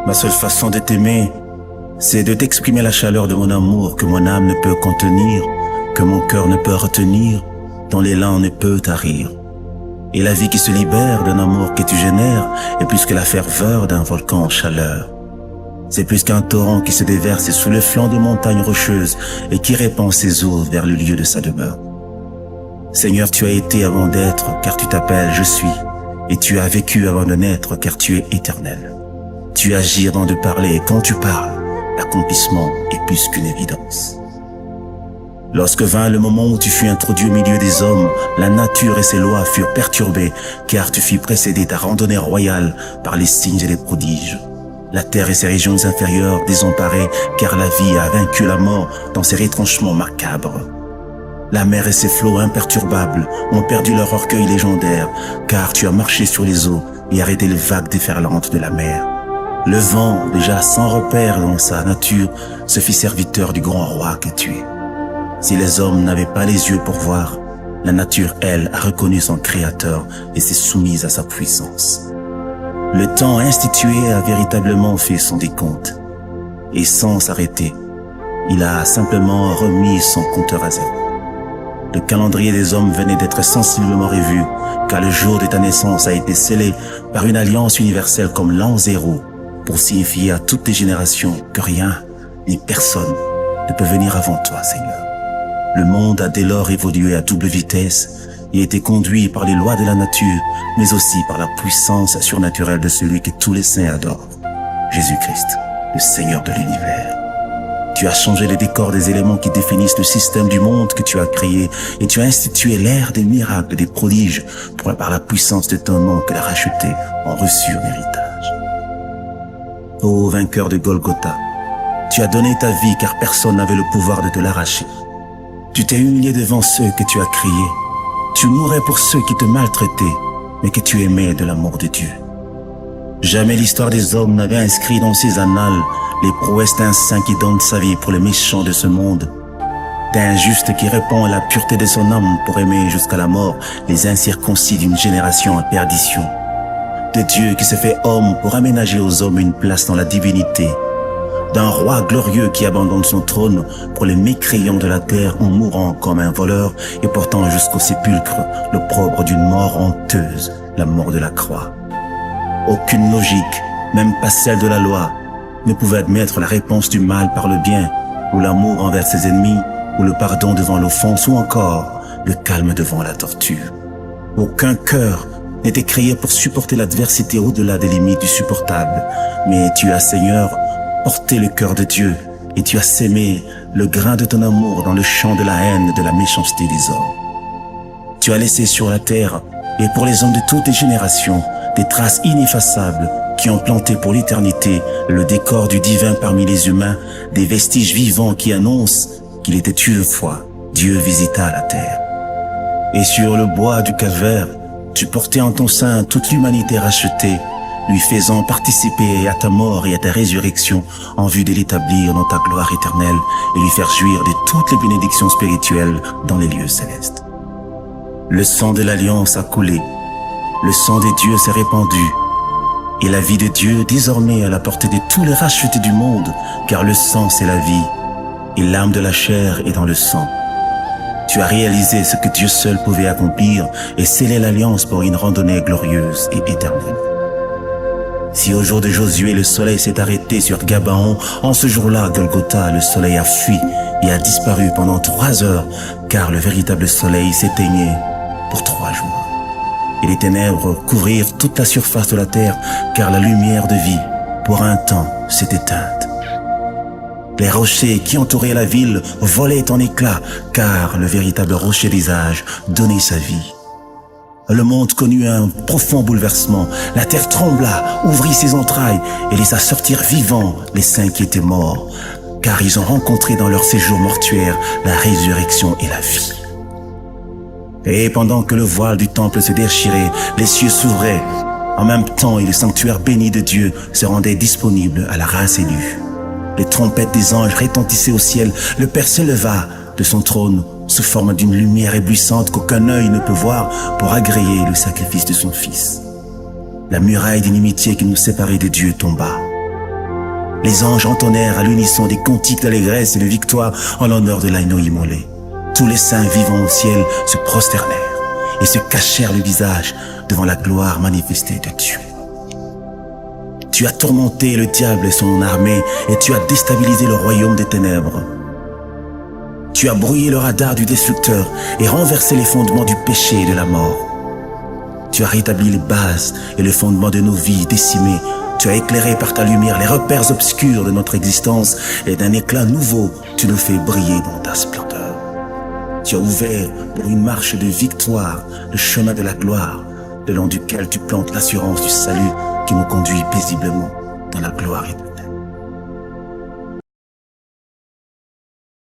Ma seule façon de t'aimer, c'est de t'exprimer la chaleur de mon amour que mon âme ne peut contenir, que mon cœur ne peut retenir, dont l'élan ne peut tarir. Et la vie qui se libère d'un amour que tu génères est plus que la ferveur d'un volcan en chaleur. C'est plus qu'un torrent qui se déverse sous le flanc de montagnes rocheuses et qui répand ses eaux vers le lieu de sa demeure. Seigneur, tu as été avant d'être, car tu t'appelles Je suis, et tu as vécu avant de naître, car tu es éternel. Tu agis avant de parler, et quand tu parles, l'accomplissement est plus qu'une évidence. Lorsque vint le moment où tu fus introduit au milieu des hommes, la nature et ses lois furent perturbées, car tu fis précéder ta randonnée royale par les signes et les prodiges. La terre et ses régions inférieures désemparées, car la vie a vaincu la mort dans ses retranchements macabres. La mer et ses flots imperturbables ont perdu leur orgueil légendaire, car tu as marché sur les eaux et arrêté les vagues déferlantes de la mer. Le vent, déjà sans repère dans sa nature, se fit serviteur du grand roi que tu es. Si les hommes n'avaient pas les yeux pour voir, la nature, elle, a reconnu son créateur et s'est soumise à sa puissance. Le temps institué a véritablement fait son décompte. Et sans s'arrêter, il a simplement remis son compteur à zéro. Le calendrier des hommes venait d'être sensiblement revu, car le jour de ta naissance a été scellé par une alliance universelle comme l'an zéro, pour signifier à toutes les générations que rien, ni personne, ne peut venir avant toi, Seigneur. Le monde a dès lors évolué à double vitesse et été conduit par les lois de la nature, mais aussi par la puissance surnaturelle de celui que tous les saints adorent, Jésus-Christ, le Seigneur de l'univers. Tu as changé les décors des éléments qui définissent le système du monde que tu as créé et tu as institué l'ère des miracles, des prodiges, pour par la puissance de ton nom que les rachetés ont reçu en héritage. Ô vainqueur de Golgotha, tu as donné ta vie car personne n'avait le pouvoir de te l'arracher. Tu t'es humilié devant ceux que tu as criés. Tu mourais pour ceux qui te maltraitaient, mais que tu aimais de l'amour de Dieu. Jamais l'histoire des hommes n'avait inscrit dans ses annales les prouesses d'un saint qui donne sa vie pour les méchants de ce monde, d'un juste qui répand à la pureté de son âme pour aimer jusqu'à la mort les incirconcis d'une génération en perdition, de Dieu qui se fait homme pour aménager aux hommes une place dans la divinité, d'un roi glorieux qui abandonne son trône pour les mécréants de la terre en mourant comme un voleur et portant jusqu'au sépulcre l'opprobre d'une mort honteuse, la mort de la croix. Aucune logique, même pas celle de la loi, ne pouvait admettre la réponse du mal par le bien, ou l'amour envers ses ennemis, ou le pardon devant l'offense, ou encore le calme devant la torture. Aucun cœur n'était créé pour supporter l'adversité au-delà des limites du supportable, mais tu as, Seigneur, porté le cœur de Dieu, et tu as sémé le grain de ton amour dans le champ de la haine et de la méchanceté des hommes. Tu as laissé sur la terre, et pour les hommes de toutes les générations, des traces ineffaçables qui ont planté pour l'éternité le décor du divin parmi les humains, des vestiges vivants qui annoncent qu'il était une fois Dieu visita la terre. Et sur le bois du calvaire, tu portais en ton sein toute l'humanité rachetée, lui faisant participer à ta mort et à ta résurrection en vue de l'établir dans ta gloire éternelle et lui faire jouir de toutes les bénédictions spirituelles dans les lieux célestes. Le sang de l'alliance a coulé, le sang des dieux s'est répandu, et la vie de Dieu désormais à la portée de tous les rachetés du monde, car le sang c'est la vie, et l'âme de la chair est dans le sang. Tu as réalisé ce que Dieu seul pouvait accomplir et scellé l'alliance pour une randonnée glorieuse et éternelle. Si au jour de Josué le soleil s'est arrêté sur Gabaon, en ce jour-là, Golgotha, le soleil a fui et a disparu pendant 3 heures, car le véritable soleil s'éteignait pour 3 jours. Et les ténèbres couvrirent toute la surface de la terre, car la lumière de vie, pour un temps, s'est éteinte. Les rochers qui entouraient la ville volaient en éclats, car le véritable rocher des âges donnait sa vie. Le monde connut un profond bouleversement. La terre trembla, ouvrit ses entrailles et laissa sortir vivants les saints qui étaient morts, car ils ont rencontré dans leur séjour mortuaire la résurrection et la vie. Et pendant que le voile du temple se déchirait, les cieux s'ouvraient. En même temps, et le sanctuaire béni de Dieu se rendait disponible à la race élue. Les trompettes des anges retentissaient au ciel. Le Père se leva de son trône sous forme d'une lumière éblouissante qu'aucun œil ne peut voir pour agréer le sacrifice de son Fils. La muraille d'inimitié qui nous séparait de Dieu tomba. Les anges entonnèrent à l'unisson des cantiques d'allégresse et de victoire en l'honneur de l'agneau immolé. Tous les saints vivants au ciel se prosternèrent et se cachèrent le visage devant la gloire manifestée de Dieu. Tu as tourmenté le diable et son armée et tu as déstabilisé le royaume des ténèbres. Tu as brouillé le radar du destructeur et renversé les fondements du péché et de la mort. Tu as rétabli les bases et le fondement de nos vies décimées. Tu as éclairé par ta lumière les repères obscurs de notre existence et d'un éclat nouveau, tu nous fais briller dans ta splendeur. Tu as ouvert pour une marche de victoire le chemin de la gloire, le long duquel tu plantes l'assurance du salut qui nous conduit paisiblement dans la gloire éternelle.